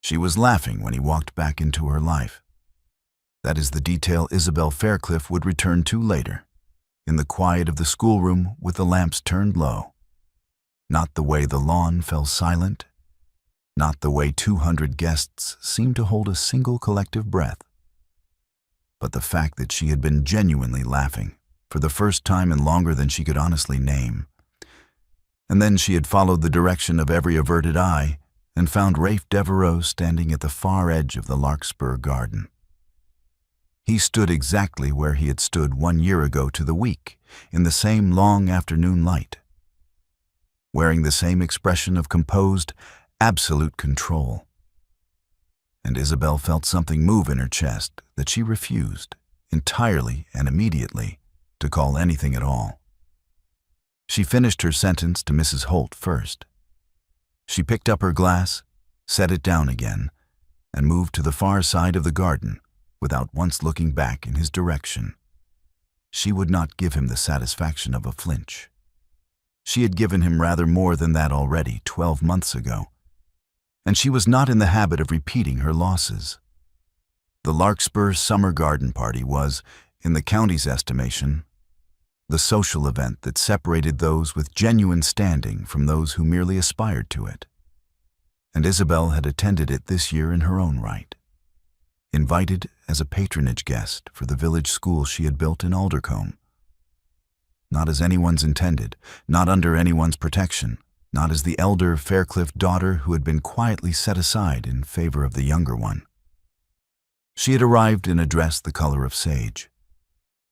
She was laughing when he walked back into her life. That is the detail Isabelle Faircliffe would return to later, in the quiet of the schoolroom with the lamps turned low. Not the way the lawn fell silent, not the way 200 guests seemed to hold a single collective breath, but the fact that she had been genuinely laughing for the first time in longer than she could honestly name. And then she had followed the direction of every averted eye and found Rafe Devereaux standing at the far edge of the Larkspur garden. He stood exactly where he had stood 1 year ago to the week, in the same long afternoon light, wearing the same expression of composed, absolute control. And Isabelle felt something move in her chest that she refused, entirely and immediately, to call anything at all. She finished her sentence to Mrs. Holt first. She picked up her glass, set it down again, and moved to the far side of the garden without once looking back in his direction. She would not give him the satisfaction of a flinch. She had given him rather more than that already 12 months ago, and she was not in the habit of repeating her losses. The Larkspur summer garden party was, in the county's estimation, the social event that separated those with genuine standing from those who merely aspired to it. And Isabelle had attended it this year in her own right, invited as a patronage guest for the village school she had built in Aldercombe. Not as anyone's intended, not under anyone's protection, not as the elder Faircliffe daughter who had been quietly set aside in favor of the younger one. She had arrived in a dress the color of sage,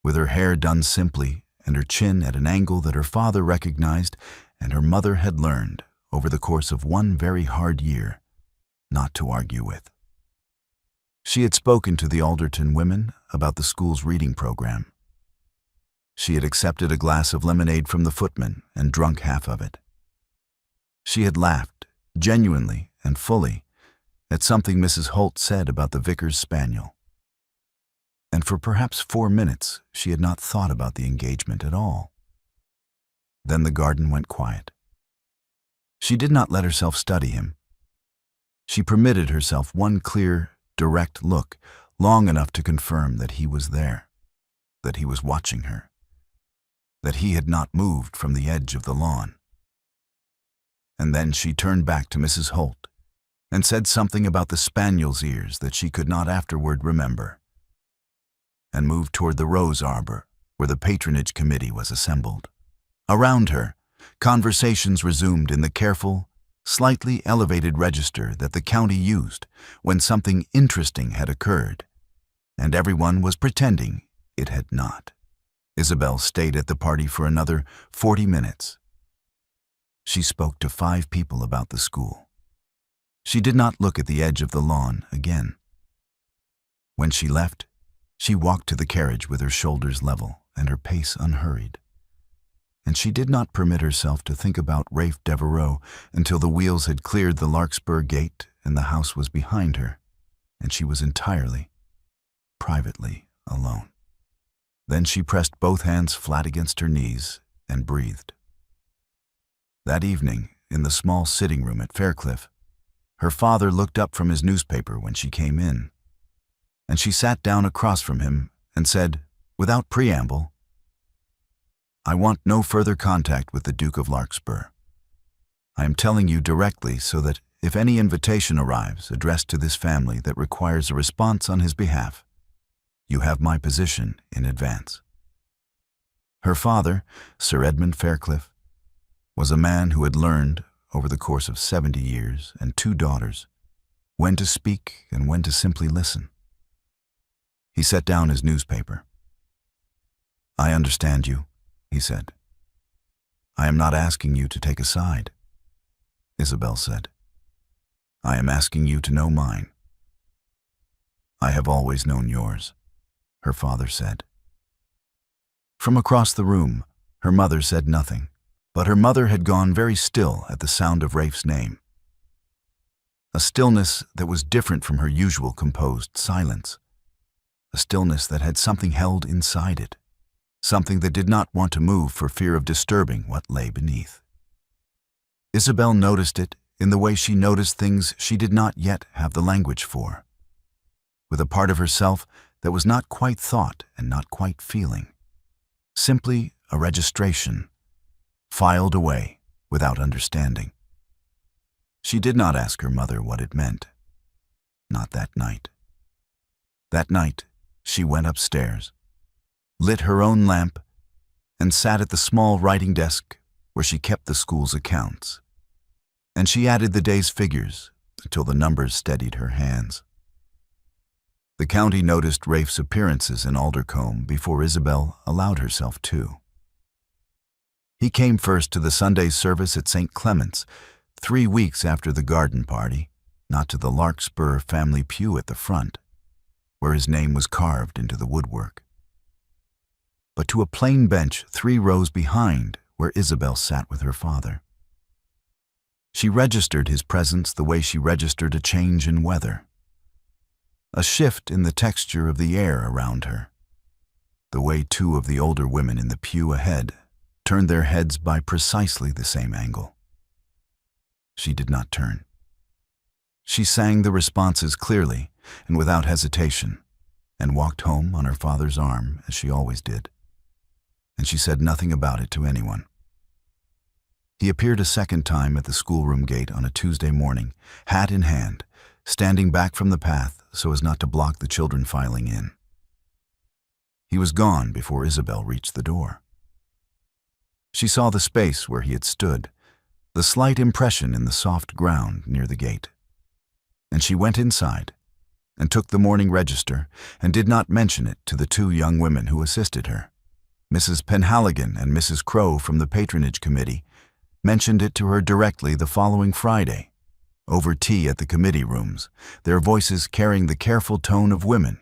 with her hair done simply and her chin at an angle that her father recognized and her mother had learned, over the course of 1 very hard year, not to argue with. She had spoken to the Alderton women about the school's reading program. She had accepted a glass of lemonade from the footman and drunk half of it. She had laughed, genuinely and fully, at something Mrs. Holt said about the vicar's spaniel. And for perhaps 4 minutes she had not thought about the engagement at all. Then the garden went quiet. She did not let herself study him. She permitted herself one clear, direct look, long enough to confirm that he was there, that he was watching her, that he had not moved from the edge of the lawn. And then she turned back to Mrs. Holt and said something about the spaniel's ears that she could not afterward remember, and moved toward the rose arbor where the patronage committee was assembled. Around her, conversations resumed in the careful, slightly elevated register that the county used when something interesting had occurred, and everyone was pretending it had not. Isabelle stayed at the party for another 40 minutes. She spoke to 5 people about the school. She did not look at the edge of the lawn again. When she left, she walked to the carriage with her shoulders level and her pace unhurried. And she did not permit herself to think about Rafe Devereaux until the wheels had cleared the Larkspur gate and the house was behind her, and she was entirely, privately alone. Then she pressed both hands flat against her knees and breathed. That evening, in the small sitting room at Faircliffe, her father looked up from his newspaper when she came in, and she sat down across from him and said, without preamble, "I want no further contact with the Duke of Larkspur. I am telling you directly so that if any invitation arrives addressed to this family that requires a response on his behalf, you have my position in advance." Her father, Sir Edmund Faircliffe, was a man who had learned, over the course of 70 years and 2 daughters, when to speak and when to simply listen. He set down his newspaper. "I understand you," he said. "I am not asking you to take a side," Isabelle said. "I am asking you to know mine." "I have always known yours," her father said. From across the room, her mother said nothing, but her mother had gone very still at the sound of Rafe's name. A stillness that was different from her usual composed silence. A stillness that had something held inside it, something that did not want to move for fear of disturbing what lay beneath. Isabelle noticed it in the way she noticed things she did not yet have the language for, with a part of herself that was not quite thought and not quite feeling, simply a registration, filed away without understanding. She did not ask her mother what it meant. Not that night. That night, she went upstairs, lit her own lamp, and sat at the small writing desk where she kept the school's accounts. And she added the day's figures until the numbers steadied her hands. The county noticed Rafe's appearances in Aldercombe before Isabelle allowed herself to. He came first to the Sunday service at St. Clement's, 3 weeks after the garden party, not to the Larkspur family pew at the front, where his name was carved into the woodwork, but to a plain bench 3 rows behind where Isabelle sat with her father. She registered his presence the way she registered a change in weather, a shift in the texture of the air around her, the way 2 of the older women in the pew ahead turned their heads by precisely the same angle. She did not turn. She sang the responses clearly and without hesitation, and walked home on her father's arm as she always did, and she said nothing about it to anyone. He appeared a second time at the schoolroom gate on a Tuesday morning, hat in hand, standing back from the path so as not to block the children filing in. He was gone before Isabelle reached the door. She saw the space where he had stood, the slight impression in the soft ground near the gate, and she went inside and took the morning register and did not mention it to the 2 young women who assisted her. Mrs. Penhaligon and Mrs. Crowe from the patronage committee mentioned it to her directly the following Friday, over tea at the committee rooms, their voices carrying the careful tone of women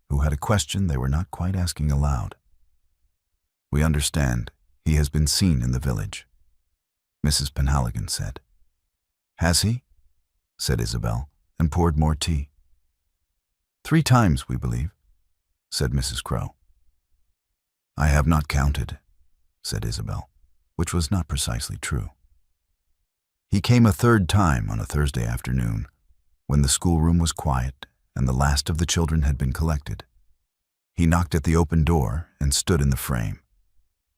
who had a question they were not quite asking aloud. "We understand he has been seen in the village," Mrs. Penhaligon said. "Has he?" said Isabelle, and poured more tea. "3 times, we believe," said Mrs. Crowe. "I have not counted," said Isabelle, which was not precisely true. He came a 3rd time on a Thursday afternoon, when the schoolroom was quiet and the last of the children had been collected. He knocked at the open door and stood in the frame,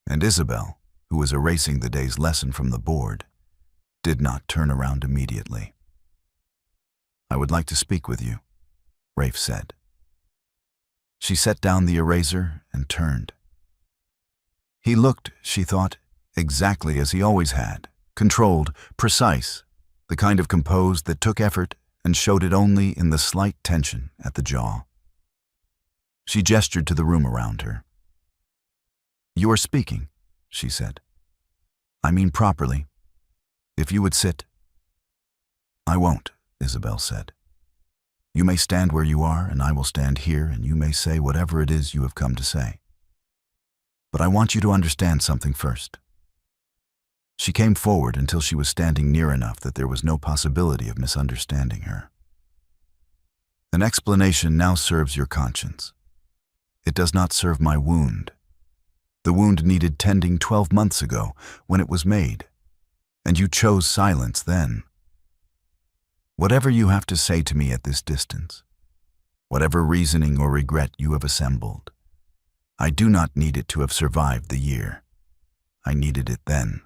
and Isabelle, who was erasing the day's lesson from the board, did not turn around immediately. "I would like to speak with you," Rafe said. She set down the eraser and turned. He looked, she thought, exactly as he always had, controlled, precise, the kind of composed that took effort and showed it only in the slight tension at the jaw. She gestured to the room around her. "You are speaking," she said. "I mean properly. If you would sit." "I won't," Isabelle said. "You may stand where you are, and I will stand here, and you may say whatever it is you have come to say. But I want you to understand something first." She came forward until she was standing near enough that there was no possibility of misunderstanding her. "An explanation now serves your conscience. It does not serve my wound. The wound needed tending 12 months ago when it was made, and you chose silence then. Whatever you have to say to me at this distance, whatever reasoning or regret you have assembled, I do not need it to have survived the year. I needed it then.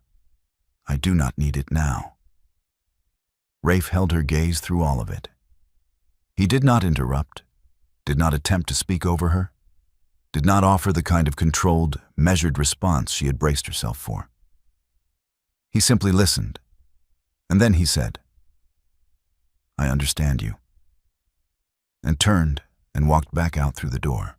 I do not need it now." Rafe held her gaze through all of it. He did not interrupt, did not attempt to speak over her, did not offer the kind of controlled, measured response she had braced herself for. He simply listened, and then he said, "I understand you," and turned and walked back out through the door.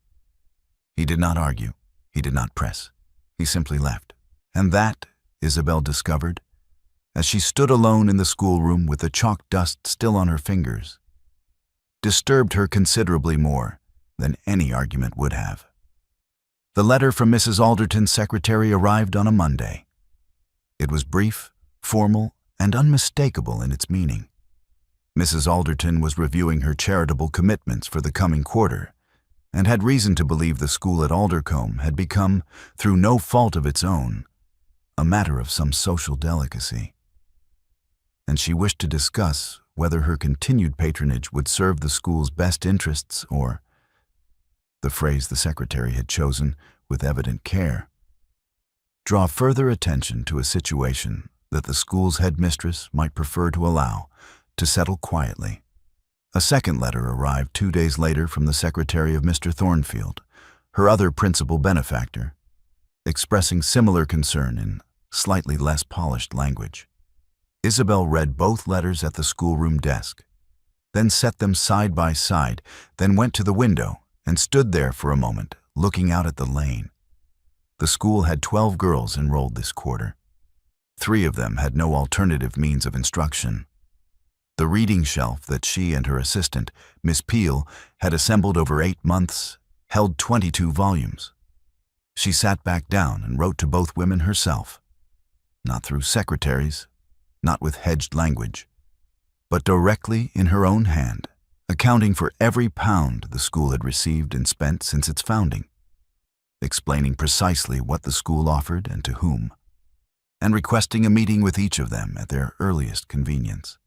He did not argue, he did not press, he simply left. And that, Isabelle discovered, as she stood alone in the schoolroom with the chalk dust still on her fingers, disturbed her considerably more than any argument would have. The letter from Mrs. Alderton's secretary arrived on a Monday. It was brief, formal, and unmistakable in its meaning. Mrs. Alderton was reviewing her charitable commitments for the coming quarter, and had reason to believe the school at Aldercombe had become, through no fault of its own, a matter of some social delicacy. and she wished to discuss whether her continued patronage would serve the school's best interests or, the phrase the secretary had chosen with evident care, draw further attention to a situation that the school's headmistress might prefer to allow to settle quietly. A second letter arrived 2 days later from the secretary of Mr. Thornfield, her other principal benefactor, expressing similar concern in slightly less polished language. Isabelle read both letters at the schoolroom desk, then set them side by side, then went to the window and stood there for a moment, looking out at the lane. The school had 12 girls enrolled this quarter. 3 of them had no alternative means of instruction. The reading shelf that she and her assistant, Miss Peel, had assembled over 8 months held 22 volumes. She sat back down and wrote to both women herself, not through secretaries, not with hedged language, but directly in her own hand, accounting for every pound the school had received and spent since its founding, explaining precisely what the school offered and to whom, and requesting a meeting with each of them at their earliest convenience.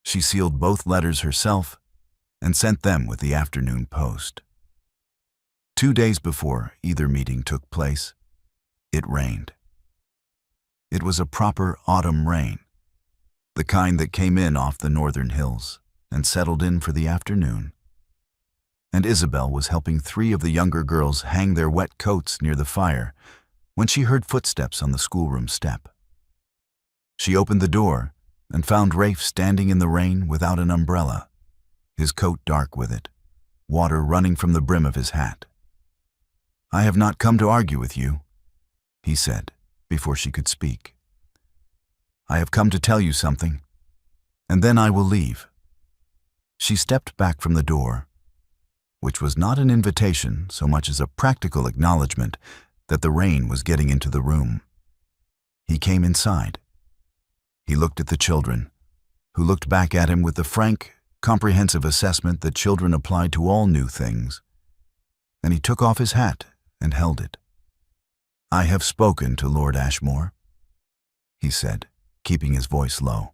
She sealed both letters herself and sent them with the afternoon post. 2 days before either meeting took place, it rained. It was a proper autumn rain, the kind that came in off the northern hills and settled in for the afternoon. And Isabelle was helping 3 of the younger girls hang their wet coats near the fire when she heard footsteps on the schoolroom step. She opened the door and found Rafe standing in the rain without an umbrella, his coat dark with it, water running from the brim of his hat. "I have not come to argue with you," he said before she could speak. "I have come to tell you something, and then I will leave." She stepped back from the door, which was not an invitation so much as a practical acknowledgement that the rain was getting into the room. He came inside. He looked at the children, who looked back at him with the frank, comprehensive assessment that children apply to all new things, and he took off his hat and held it. "I have spoken to Lord Ashmore," he said, keeping his voice low.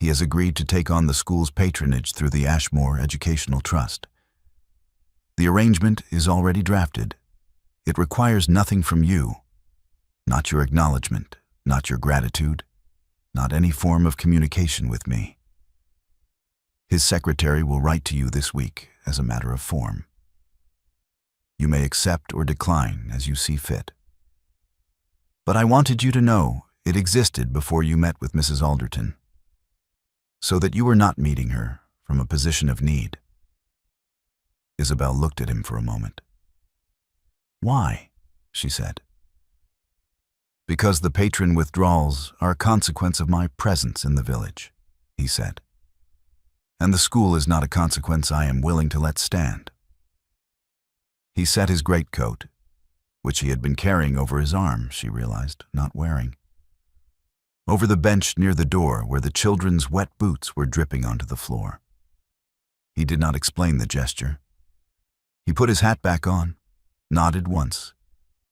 "He has agreed to take on the school's patronage through the Ashmore Educational Trust. The arrangement is already drafted. It requires nothing from you, not your acknowledgement, not your gratitude, not any form of communication with me. His secretary will write to you this week as a matter of form. You may accept or decline as you see fit. But I wanted you to know it existed before you met with Mrs. Alderton, so that you were not meeting her from a position of need." Isabelle looked at him for a moment. "Why?" she said. "Because the patron withdrawals are a consequence of my presence in the village," he said. "And the school is not a consequence I am willing to let stand." He set his greatcoat, which he had been carrying over his arm, she realized, not wearing, over the bench near the door where the children's wet boots were dripping onto the floor. He did not explain the gesture. He put his hat back on, nodded once,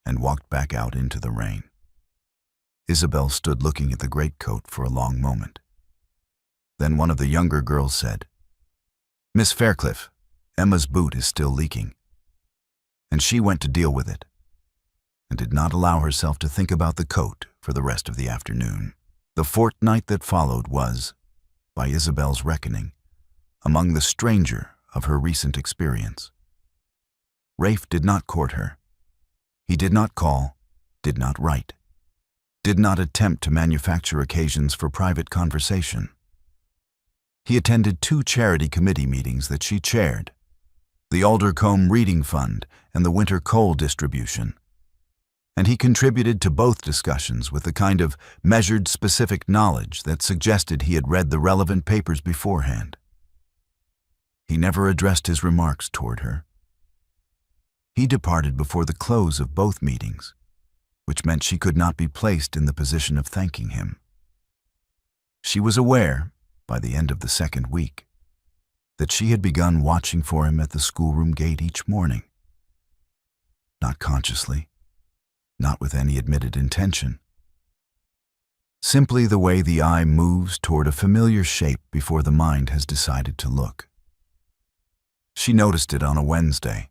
and walked back out into the rain. Isabelle stood looking at the greatcoat for a long moment. Then one of the younger girls said, "Miss Faircliffe, Emma's boot is still leaking." And she went to deal with it, and did not allow herself to think about the coat for the rest of the afternoon. The fortnight that followed was, by Isabelle's reckoning, among the stranger of her recent experience. Rafe did not court her. He did not call, did not write, did not attempt to manufacture occasions for private conversation. He attended 2 charity committee meetings that she chaired, the Aldercombe Reading Fund and the Winter Coal Distribution, and he contributed to both discussions with the kind of measured, specific knowledge that suggested he had read the relevant papers beforehand. He never addressed his remarks toward her. He departed before the close of both meetings, which meant she could not be placed in the position of thanking him. She was aware, by the end of the second week, that she had begun watching for him at the schoolroom gate each morning. Not consciously, not with any admitted intention. simply the way the eye moves toward a familiar shape before the mind has decided to look. She noticed it on a Wednesday,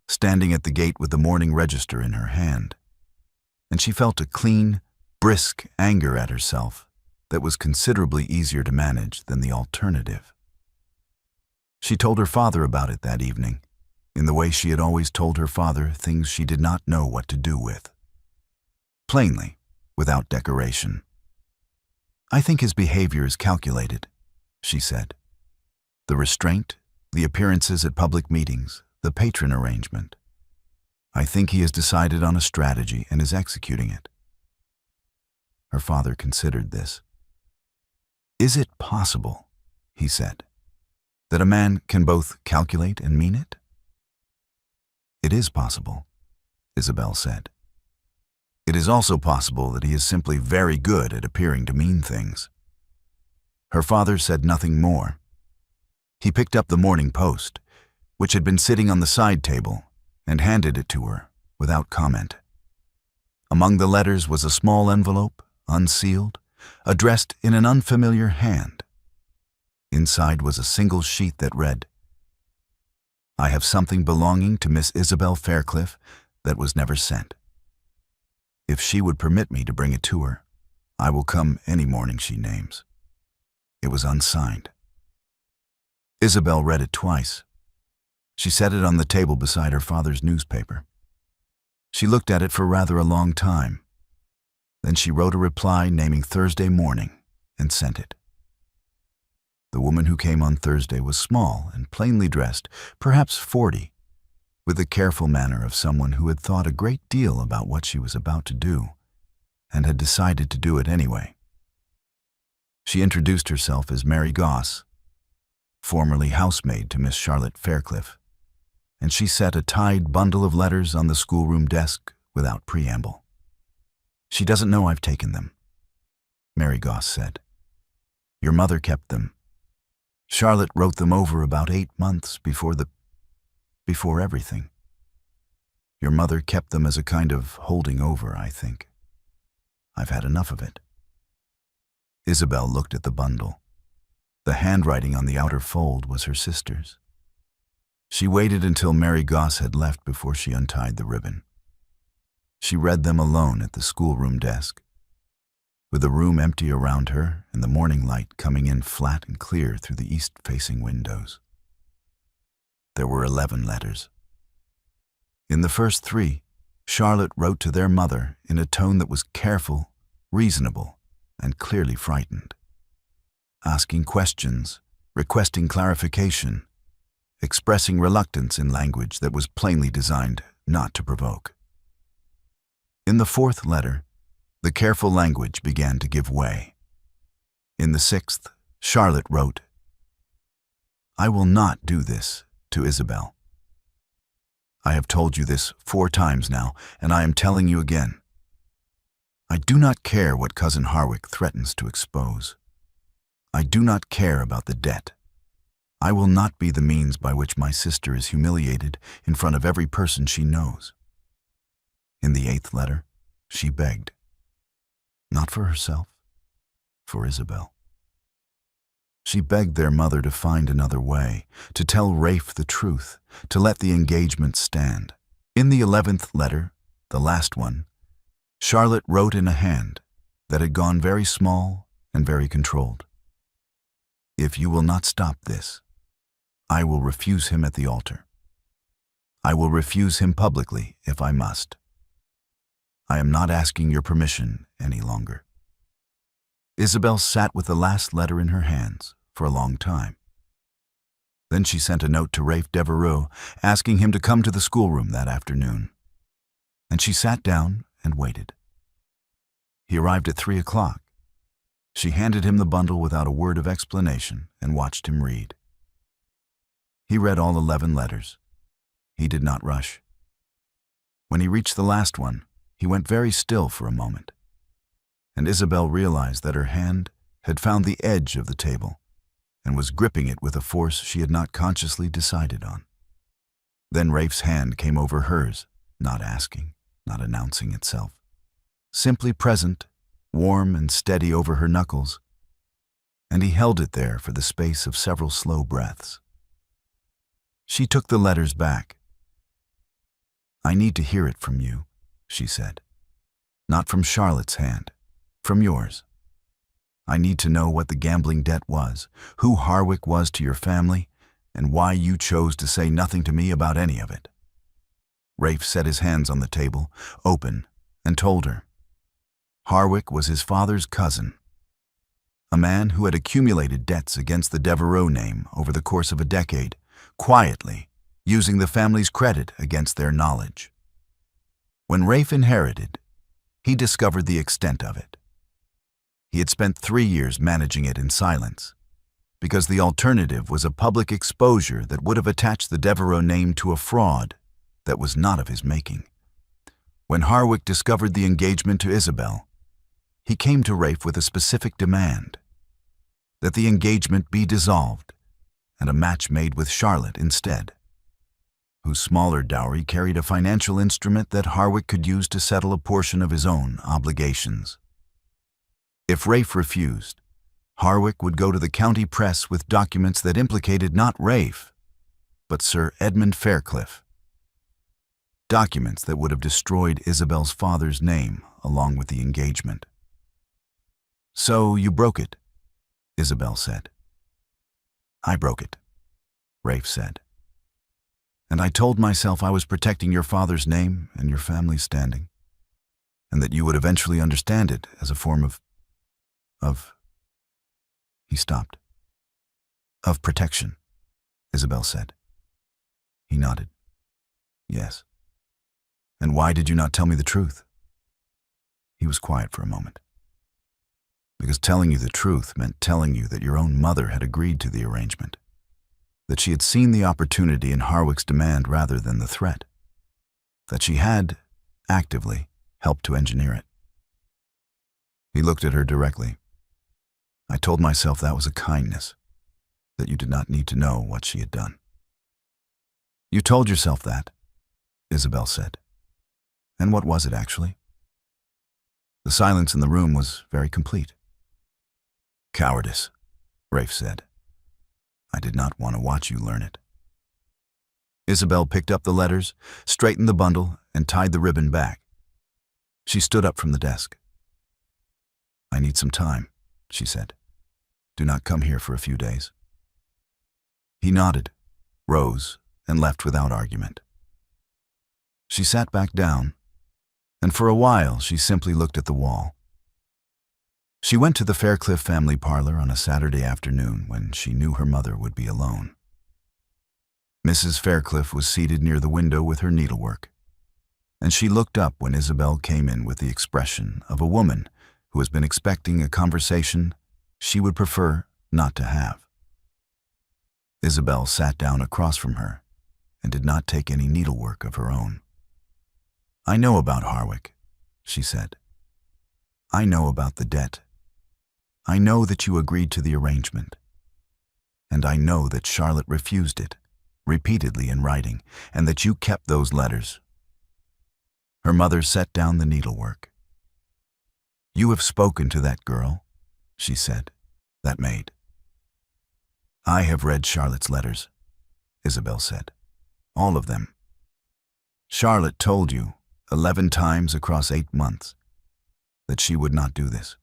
standing at the gate with the morning register in her hand, and she felt a clean, brisk anger at herself that was considerably easier to manage than the alternative. She told her father about it that evening, in the way she had always told her father things she did not know what to do with. Plainly, without decoration. "I think his behavior is calculated," she said. "The restraint, the appearances at public meetings, the patron arrangement. I think he has decided on a strategy and is executing it." Her father considered this. "Is it possible," he said, "that a man can both calculate and mean it?" "It is possible," Isabelle said. "It is also possible that he is simply very good at appearing to mean things." Her father said nothing more. He picked up the Morning Post, which had been sitting on the side table, and handed it to her without comment. Among the letters was a small envelope, unsealed, addressed in an unfamiliar hand. Inside was a single sheet that read, "I have something belonging to Miss Isabelle Faircliffe that was never sent. If she would permit me to bring it to her, I will come any morning she names." It was unsigned. Isabelle read it twice. She set it on the table beside her father's newspaper. She looked at it for rather a long time. Then she wrote a reply naming Thursday morning and sent it. The woman who came on Thursday was small and plainly dressed, perhaps 40, with the careful manner of someone who had thought a great deal about what she was about to do and had decided to do it anyway. She introduced herself as Mary Goss, formerly housemaid to Miss Charlotte Faircliffe, and she set a tied bundle of letters on the schoolroom desk without preamble. "She doesn't know I've taken them," Mary Goss said. "Your mother kept them. Charlotte wrote them over about 8 months before everything. Your mother kept them as a kind of holding over, I think. I've had enough of it." Isabelle looked at the bundle. The handwriting on the outer fold was her sister's. She waited until Mary Goss had left before she untied the ribbon. She read them alone at the schoolroom desk, with the room empty around her and the morning light coming in flat and clear through the east-facing windows. There were 11 letters. In the first 3, Charlotte wrote to their mother in a tone that was careful, reasonable, and clearly frightened, asking questions, requesting clarification, expressing reluctance in language that was plainly designed not to provoke. In the 4th letter, the careful language began to give way. In the 6th, Charlotte wrote, "I will not do this to Isabelle. I have told you this 4 times now, and I am telling you again. I do not care what Cousin Harwick threatens to expose. I do not care about the debt. I will not be the means by which my sister is humiliated in front of every person she knows." In the 8th letter, she begged, not for herself, for Isabelle. She begged their mother to find another way, to tell Rafe the truth, to let the engagement stand. In the 11th letter, the last one, Charlotte wrote in a hand that had gone very small and very controlled, "If you will not stop this, I will refuse him at the altar. I will refuse him publicly if I must. I am not asking your permission any longer." Isabelle sat with the last letter in her hands for a long time. Then she sent a note to Rafe Devereux asking him to come to the schoolroom that afternoon. And she sat down and waited. He arrived at 3 o'clock. She handed him the bundle without a word of explanation and watched him read. He read all 11 letters. He did not rush. When he reached the last one, he went very still for a moment, and Isabelle realized that her hand had found the edge of the table and was gripping it with a force she had not consciously decided on. Then Rafe's hand came over hers, not asking, not announcing itself, simply present, warm and steady over her knuckles, and he held it there for the space of several slow breaths. She took the letters back. "I need to hear it from you," she said. "Not from Charlotte's hand, from yours. I need to know what the gambling debt was, who Harwick was to your family, and why you chose to say nothing to me about any of it." Rafe set his hands on the table, open, and told her. Harwick was his father's cousin, a man who had accumulated debts against the Devereux name over the course of a decade, quietly, using the family's credit against their knowledge. When Rafe inherited, he discovered the extent of it. He had spent 3 years managing it in silence, because the alternative was a public exposure that would have attached the Devereux name to a fraud that was not of his making. When Harwick discovered the engagement to Isabelle, he came to Rafe with a specific demand: that the engagement be dissolved and a match made with Charlotte instead, whose smaller dowry carried a financial instrument that Harwick could use to settle a portion of his own obligations. If Rafe refused, Harwick would go to the county press with documents that implicated not Rafe, but Sir Edmund Faircliffe. Documents that would have destroyed Isabelle's father's name along with the engagement. "So you broke it," Isabelle said. "I broke it," Rafe said. "And I told myself I was protecting your father's name and your family's standing, and that you would eventually understand it as a form of... He stopped. "Of protection," Isabelle said. He nodded. "Yes. And why did you not tell me the truth?" He was quiet for a moment. "Because telling you the truth meant telling you that your own mother had agreed to the arrangement, that she had seen the opportunity in Harwick's demand rather than the threat, that she had, actively, helped to engineer it." He looked at her directly. "I told myself that was a kindness, that you did not need to know what she had done." "You told yourself that," Isabelle said. "And what was it, actually?" The silence in the room was very complete. "Cowardice," Rafe said. "I did not want to watch you learn it." Isabelle picked up the letters, straightened the bundle, and tied the ribbon back. She stood up from the desk. "I need some time," she said. "Do not come here for a few days." He nodded, rose, and left without argument. She sat back down, and for a while she simply looked at the wall. She went to the Faircliffe family parlor on a Saturday afternoon when she knew her mother would be alone. Mrs. Faircliffe was seated near the window with her needlework, and she looked up when Isabelle came in with the expression of a woman who has been expecting a conversation she would prefer not to have. Isabelle sat down across from her and did not take any needlework of her own. "I know about Harwick," she said. "I know about the debt. I know that you agreed to the arrangement. And I know that Charlotte refused it, repeatedly in writing, and that you kept those letters." Her mother set down the needlework. "You have spoken to that girl," she said, "that maid." "I have read Charlotte's letters," Isabelle said. "All of them. Charlotte told you, 11 times across 8 months, that she would not do this.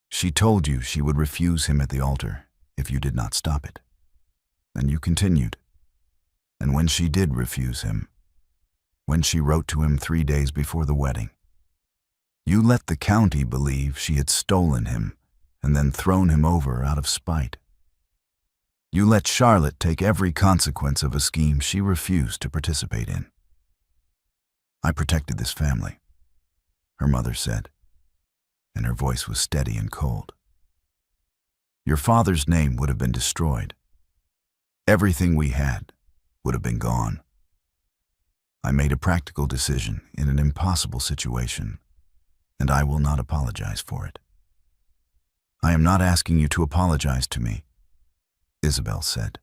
She told you she would refuse him at the altar if you did not stop it. And you continued. And when she did refuse him, when she wrote to him 3 days before the wedding, you let the county believe she had stolen him and then thrown him over out of spite. You let Charlotte take every consequence of a scheme she refused to participate in. I protected this family," her mother said, and her voice was steady and cold. "Your father's name would have been destroyed. Everything we had would have been gone. I made a practical decision in an impossible situation, and I will not apologize for it." "I am not asking you to apologize to me," Isabelle said.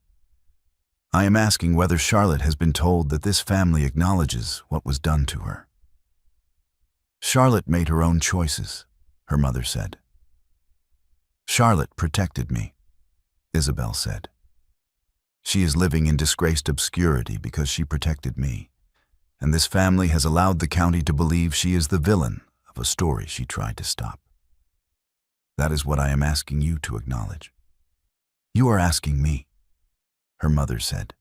"I am asking whether Charlotte has been told that this family acknowledges what was done to her. Charlotte made her own choices, her mother said. Charlotte protected me, Isabelle said. She is living in disgraced obscurity because she protected me, and this family has allowed the county to believe she is the villain of a story she tried to stop. That is what I am asking you to acknowledge. You are asking me, her mother said,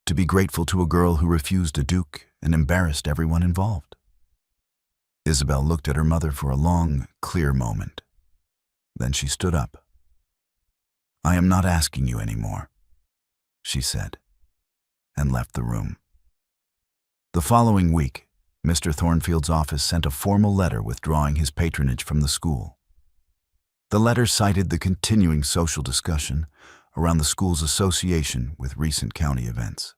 to be grateful to a girl who refused a duke and embarrassed everyone involved. Isabelle looked at her mother for a long, clear moment. Then she stood up. I am not asking you anymore, she said, and left the room. The following week, Mr. Thornfield's office sent a formal letter withdrawing his patronage from the school. The letter cited the continuing social discussion around the school's association with recent county events.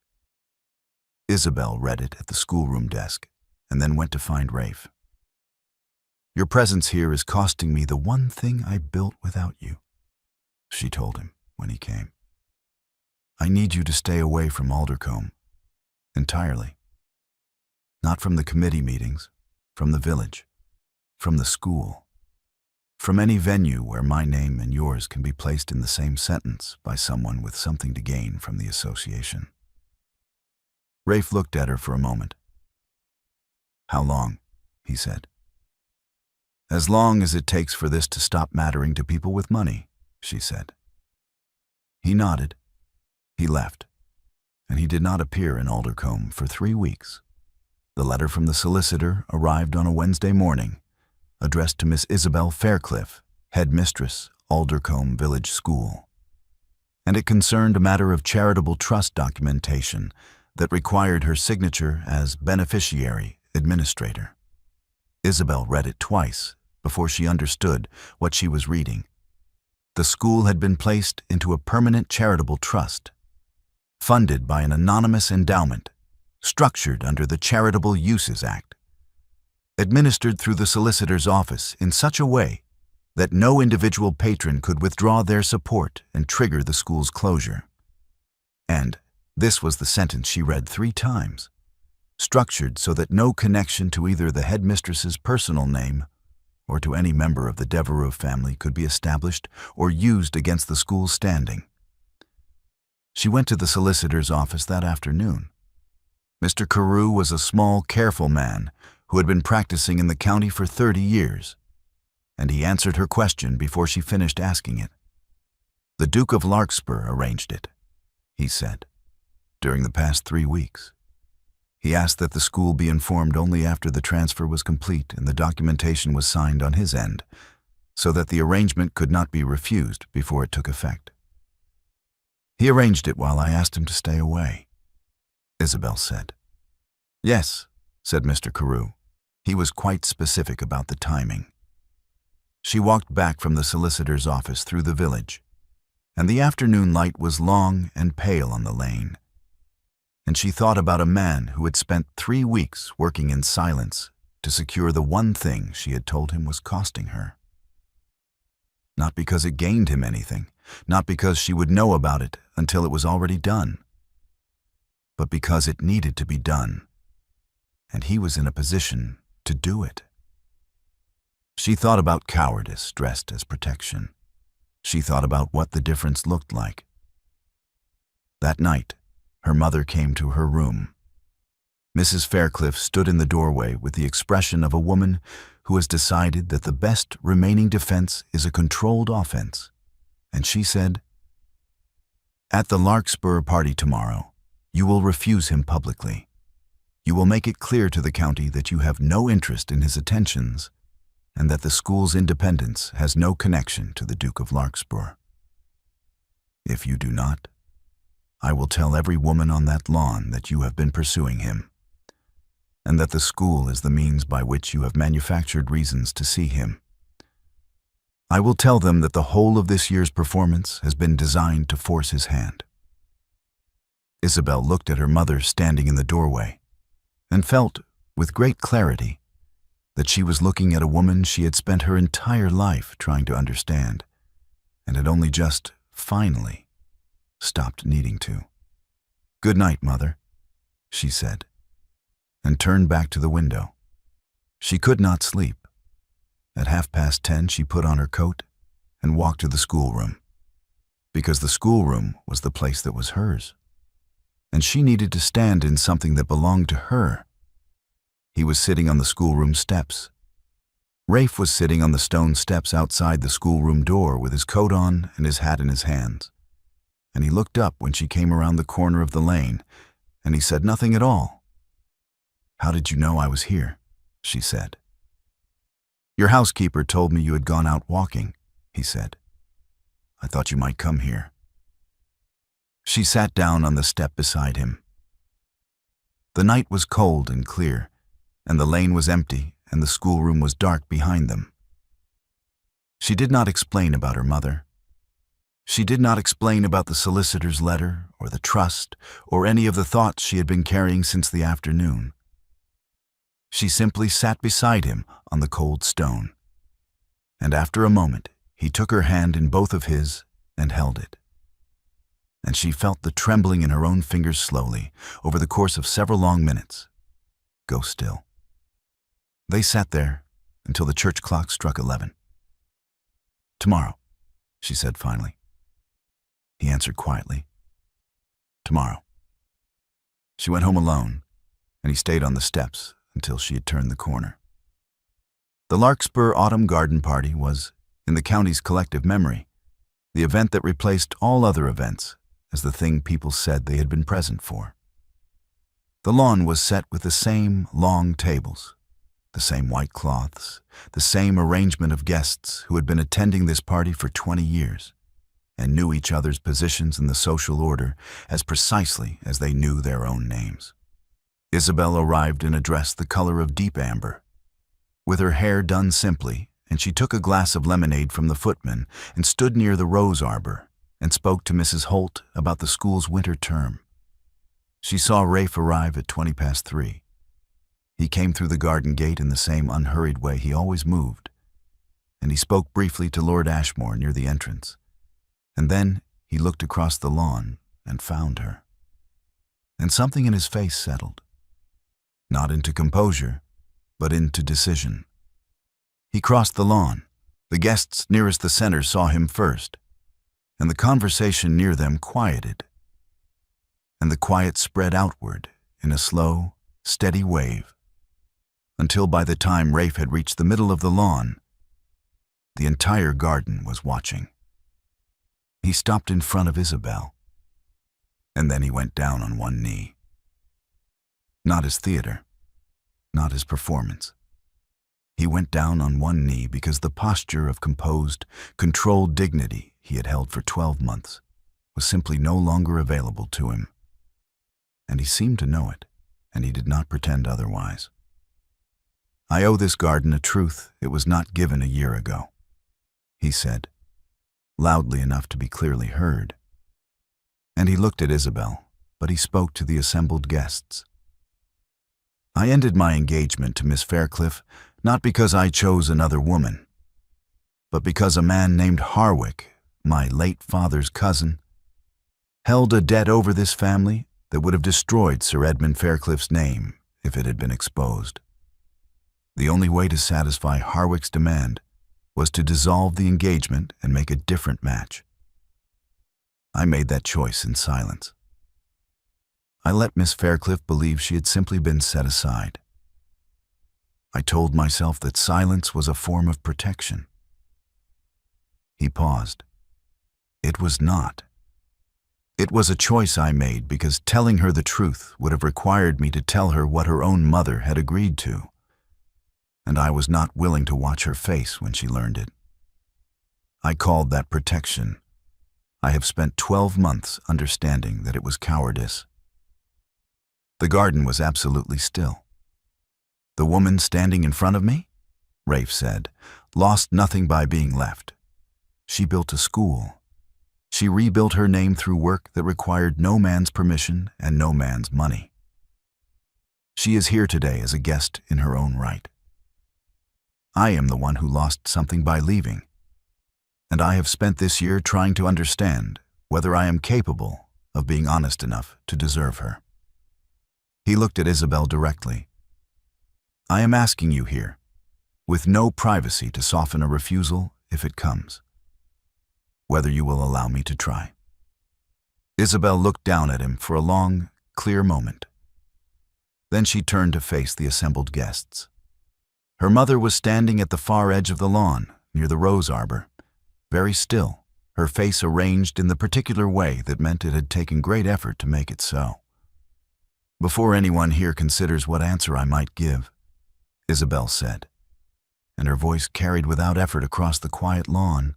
Isabelle read it at the schoolroom desk and then went to find Rafe. Your presence here is costing me the one thing I built without you, she told him when he came. I need you to stay away from Aldercombe, entirely. Not from the committee meetings, from the village, from the school, from any venue where my name and yours can be placed in the same sentence by someone with something to gain from the association. Rafe looked at her for a moment. How long? He said. As long as it takes for this to stop mattering to people with money, she said. He nodded. He left, and he did not appear in Aldercombe for 3 weeks. The letter from the solicitor arrived on a Wednesday morning, addressed to Miss Isabelle Faircliffe, headmistress, Aldercombe Village School. And it concerned a matter of charitable trust documentation that required her signature as beneficiary administrator. Isabelle read it twice before she understood what she was reading. The school had been placed into a permanent charitable trust, funded by an anonymous endowment, structured under the Charitable Uses Act, administered through the solicitor's office in such a way that no individual patron could withdraw their support and trigger the school's closure. And this was the sentence she read 3 times, structured so that no connection to either the headmistress's personal name or to any member of the Devereux family could be established or used against the school's standing. She went to the solicitor's office that afternoon. Mr. Carew was a small, careful man who had been practicing in the county for 30 years, and he answered her question before she finished asking it. The Duke of Larkspur arranged it, he said, during the past 3 weeks. He asked that the school be informed only after the transfer was complete and the documentation was signed on his end, so that the arrangement could not be refused before it took effect. He arranged it while I asked him to stay away, Isabelle said. Yes, said Mr. Carew. He was quite specific about the timing. She walked back from the solicitor's office through the village, and the afternoon light was long and pale on the lane. And she thought about a man who had spent 3 weeks working in silence to secure the one thing she had told him was costing her. Not because it gained him anything, not because she would know about it until it was already done, but because it needed to be done, and he was in a position to do it. She thought about cowardice dressed as protection. She thought about what the difference looked like. That night, her mother came to her room. Mrs. Faircliffe stood in the doorway with the expression of a woman who has decided that the best remaining defense is a controlled offense, and she said, At the Larkspur party tomorrow, you will refuse him publicly. You will make it clear to the county that you have no interest in his attentions and that the school's independence has no connection to the Duke of Larkspur. If you do not, I will tell every woman on that lawn that you have been pursuing him, and that the school is the means by which you have manufactured reasons to see him. I will tell them that the whole of this year's performance has been designed to force his hand. Isabelle looked at her mother standing in the doorway and felt, with great clarity, that she was looking at a woman she had spent her entire life trying to understand and had only just, finally, stopped needing to. Good night, Mother, she said, and turned back to the window. She could not sleep, At 10:30, she put on her coat and walked to the schoolroom, because the schoolroom was the place that was hers, and she needed to stand in something that belonged to her. He was sitting on the schoolroom steps. Rafe was sitting on the stone steps outside the schoolroom door with his coat on and his hat in his hands, and he looked up when she came around the corner of the lane, and he said nothing at all. "How did you know I was here?" she said. "Your housekeeper told me you had gone out walking," he said. "I thought you might come here." She sat down on the step beside him. The night was cold and clear, and the lane was empty, and the schoolroom was dark behind them. She did not explain about her mother. She did not explain about the solicitor's letter, or the trust, or any of the thoughts she had been carrying since the afternoon. She simply sat beside him on the cold stone, and after a moment, he took her hand in both of his and held it. And she felt the trembling in her own fingers slowly, over the course of several long minutes, go still. They sat there until the church clock struck 11. "Tomorrow," she said finally. He answered quietly, "Tomorrow." She went home alone, and he stayed on the steps until she had turned the corner. The Larkspur Autumn Garden Party was, in the county's collective memory, the event that replaced all other events as the thing people said they had been present for. The lawn was set with the same long tables, the same white cloths, the same arrangement of guests who had been attending this party for 20 years and knew each other's positions in the social order as precisely as they knew their own names. Isabelle arrived in a dress the color of deep amber, with her hair done simply, and she took a glass of lemonade from the footman and stood near the rose arbor and spoke to Mrs. Holt about the school's winter term. She saw Rafe arrive at 3:20. He came through the garden gate in the same unhurried way he always moved, and he spoke briefly to Lord Ashmore near the entrance, and then he looked across the lawn and found her. And something in his face settled, not into composure, but into decision. He crossed the lawn. The guests nearest the center saw him first, and the conversation near them quieted. And the quiet spread outward in a slow, steady wave, until by the time Rafe had reached the middle of the lawn, the entire garden was watching. He stopped in front of Isabelle, and then he went down on one knee. Not his theater, not his performance. He went down on one knee because the posture of composed, controlled dignity he had held for 12 months was simply no longer available to him. And he seemed to know it, and he did not pretend otherwise. "I owe this garden a truth it was not given a year ago," he said, loudly enough to be clearly heard. And he looked at Isabelle, but he spoke to the assembled guests. "I ended my engagement to Miss Faircliffe not because I chose another woman, but because a man named Harwick, my late father's cousin, held a debt over this family that would have destroyed Sir Edmund Faircliffe's name if it had been exposed. The only way to satisfy Harwick's demand was to dissolve the engagement and make a different match. I made that choice in silence. I let Miss Faircliffe believe she had simply been set aside. I told myself that silence was a form of protection." He paused. "It was not. It was a choice I made because telling her the truth would have required me to tell her what her own mother had agreed to, and I was not willing to watch her face when she learned it. I called that protection. I have spent 12 months understanding that it was cowardice." The garden was absolutely still. "The woman standing in front of me," Rafe said, "lost nothing by being left. She built a school. She rebuilt her name through work that required no man's permission and no man's money. She is here today as a guest in her own right. I am the one who lost something by leaving, and I have spent this year trying to understand whether I am capable of being honest enough to deserve her." He looked at Isabelle directly. "I am asking you here, with no privacy to soften a refusal if it comes. Whether you will allow me to try." Isabelle looked down at him for a long, clear moment. Then she turned to face the assembled guests. Her mother was standing at the far edge of the lawn, near the rose arbor, very still, her face arranged in the particular way that meant it had taken great effort to make it so. "Before anyone here considers what answer I might give," Isabelle said, and her voice carried without effort across the quiet lawn,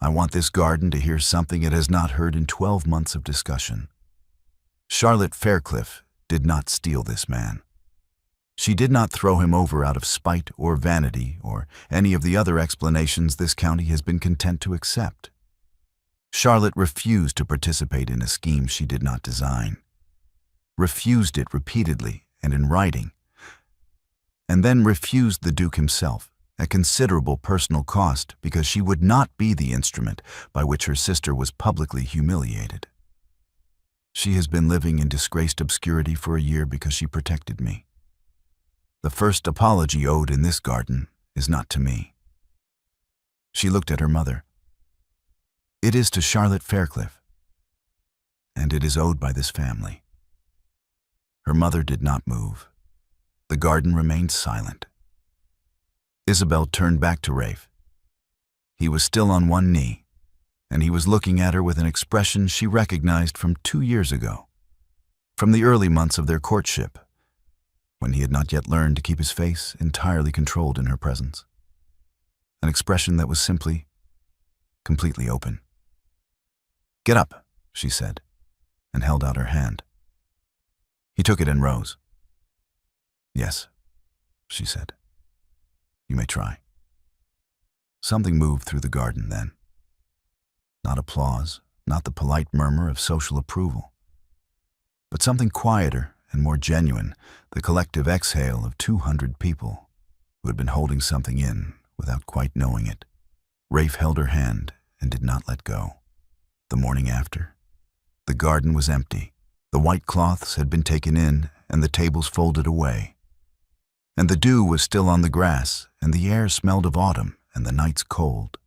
"I want this garden to hear something it has not heard in 12 months of discussion. Charlotte Faircliffe did not steal this man. She did not throw him over out of spite or vanity or any of the other explanations this county has been content to accept. Charlotte refused to participate in a scheme she did not design, refused it repeatedly and in writing, and then refused the Duke himself at considerable personal cost because she would not be the instrument by which her sister was publicly humiliated. She has been living in disgraced obscurity for a year because she protected me. The first apology owed in this garden is not to me." She looked at her mother. "It is to Charlotte Faircliffe, and it is owed by this family." Her mother did not move. The garden remained silent. Isabelle turned back to Rafe. He was still on one knee, and he was looking at her with an expression she recognized from 2 years ago, from the early months of their courtship, when he had not yet learned to keep his face entirely controlled in her presence. An expression that was simply, completely open. "Get up," she said, and held out her hand. He took it and rose. "Yes," she said. "You may try." Something moved through the garden then. Not applause, not the polite murmur of social approval, but something quieter and more genuine, the collective exhale of 200 people who had been holding something in without quite knowing it. Rafe held her hand and did not let go. The morning after, the garden was empty. The white cloths had been taken in and the tables folded away. And the dew was still on the grass, and the air smelled of autumn and the nights cold.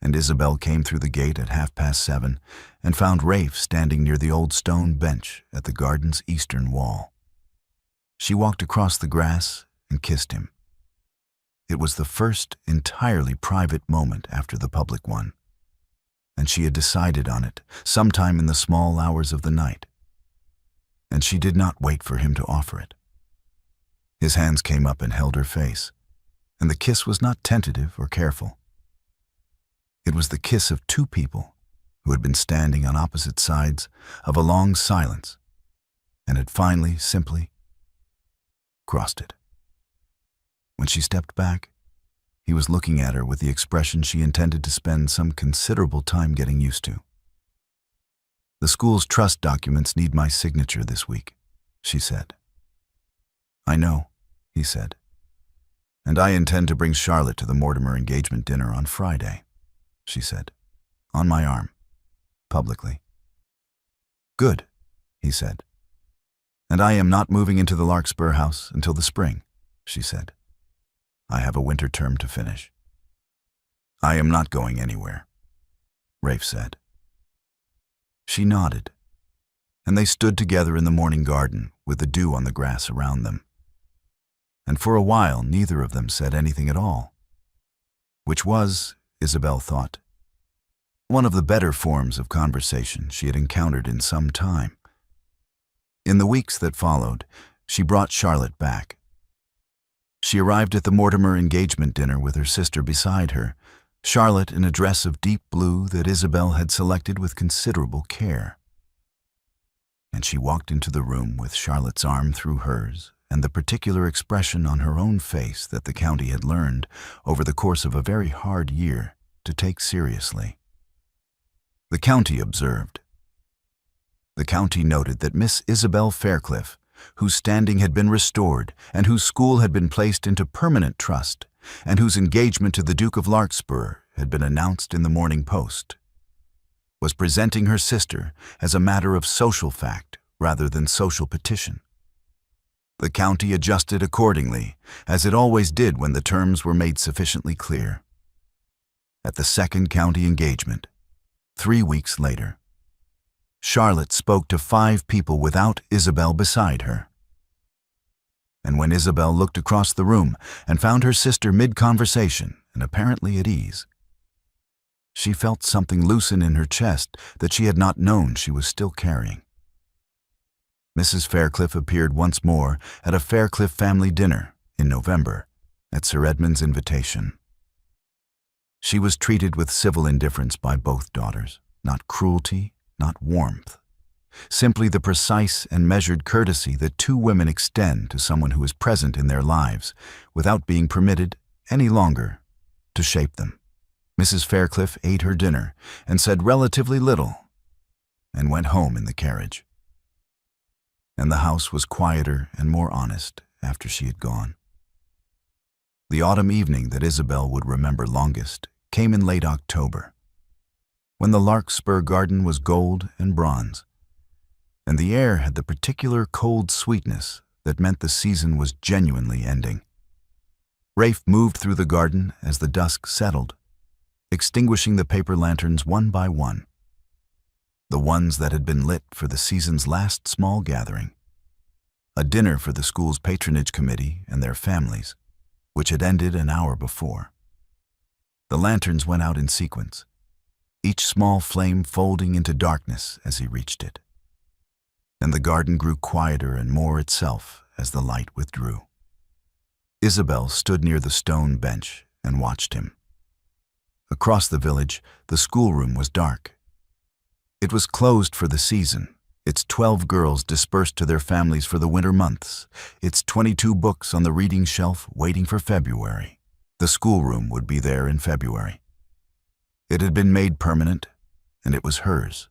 And Isabelle came through the gate at 7:30 and found Rafe standing near the old stone bench at the garden's eastern wall. She walked across the grass and kissed him. It was the first entirely private moment after the public one, and she had decided on it sometime in the small hours of the night, and she did not wait for him to offer it. His hands came up and held her face, and the kiss was not tentative or careful. It was the kiss of two people who had been standing on opposite sides of a long silence and had finally, simply crossed it. When she stepped back, he was looking at her with the expression she intended to spend some considerable time getting used to. "The school's trust documents need my signature this week," she said. "I know," he said, "and I intend to bring Charlotte to the Mortimer engagement dinner on Friday," she said, "on my arm, publicly." "Good," he said. "And I am not moving into the Larkspur house until the spring," she said. "I have a winter term to finish." "I am not going anywhere," Rafe said. She nodded, and they stood together in the morning garden with the dew on the grass around them. And for a while neither of them said anything at all, which was, Isabelle thought, one of the better forms of conversation she had encountered in some time. In the weeks that followed, she brought Charlotte back. She arrived at the Mortimer engagement dinner with her sister beside her, Charlotte in a dress of deep blue that Isabelle had selected with considerable care. And she walked into the room with Charlotte's arm through hers and the particular expression on her own face that the county had learned, over the course of a very hard year, to take seriously. The county observed. The county noted that Miss Isabelle Faircliffe, whose standing had been restored and whose school had been placed into permanent trust, and whose engagement to the Duke of Larkspur had been announced in the Morning Post, was presenting her sister as a matter of social fact rather than social petition. The county adjusted accordingly, as it always did when the terms were made sufficiently clear. At the second county engagement, 3 weeks later, Charlotte spoke to 5 people without Isabelle beside her. And when Isabelle looked across the room and found her sister mid-conversation and apparently at ease, she felt something loosen in her chest that she had not known she was still carrying. Mrs. Faircliffe appeared once more at a Faircliffe family dinner in November at Sir Edmund's invitation. She was treated with civil indifference by both daughters, not cruelty, not warmth, simply the precise and measured courtesy that 2 women extend to someone who is present in their lives without being permitted any longer to shape them. Mrs. Faircliffe ate her dinner and said relatively little and went home in the carriage. And the house was quieter and more honest after she had gone. The autumn evening that Isabelle would remember longest came in late October, when the Larkspur garden was gold and bronze, and the air had the particular cold sweetness that meant the season was genuinely ending. Rafe moved through the garden as the dusk settled, extinguishing the paper lanterns one by one, the ones that had been lit for the season's last small gathering, a dinner for the school's patronage committee and their families, which had ended an hour before. The lanterns went out in sequence, each small flame folding into darkness as he reached it. And the garden grew quieter and more itself as the light withdrew. Isabelle stood near the stone bench and watched him. Across the village, the schoolroom was dark. It was closed for the season, its 12 girls dispersed to their families for the winter months, its 22 books on the reading shelf waiting for February. The schoolroom would be there in February. It had been made permanent, and it was hers,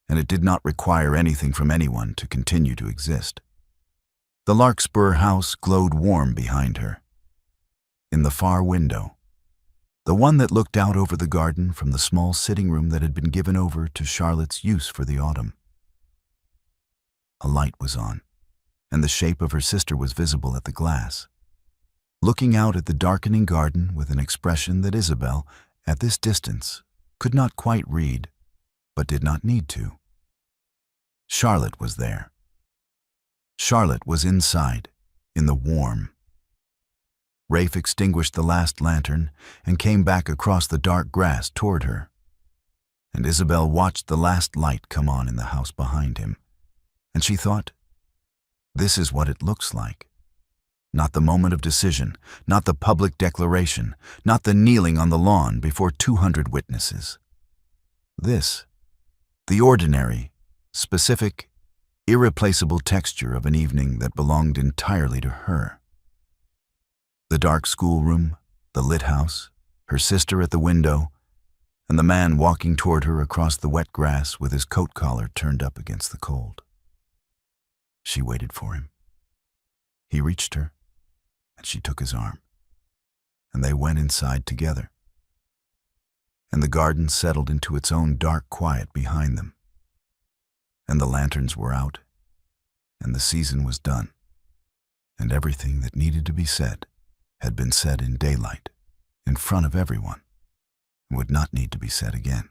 and it did not require anything from anyone to continue to exist. The Larkspur house glowed warm behind her. In the far window, the one that looked out over the garden from the small sitting room that had been given over to Charlotte's use for the autumn, a light was on, and the shape of her sister was visible at the glass, looking out at the darkening garden with an expression that Isabelle, at this distance, could not quite read, but did not need to. Charlotte was there. Charlotte was inside, in the warm. Rafe extinguished the last lantern and came back across the dark grass toward her, and Isabelle watched the last light come on in the house behind him, and she thought, this is what it looks like. Not the moment of decision, not the public declaration, not the kneeling on the lawn before 200 witnesses. This, the ordinary, specific, irreplaceable texture of an evening that belonged entirely to her. The dark schoolroom, the lit house, her sister at the window, and the man walking toward her across the wet grass with his coat collar turned up against the cold. She waited for him. He reached her, and she took his arm, and they went inside together. And the garden settled into its own dark quiet behind them, and the lanterns were out, and the season was done, and everything that needed to be said had been said in daylight, in front of everyone, and would not need to be said again.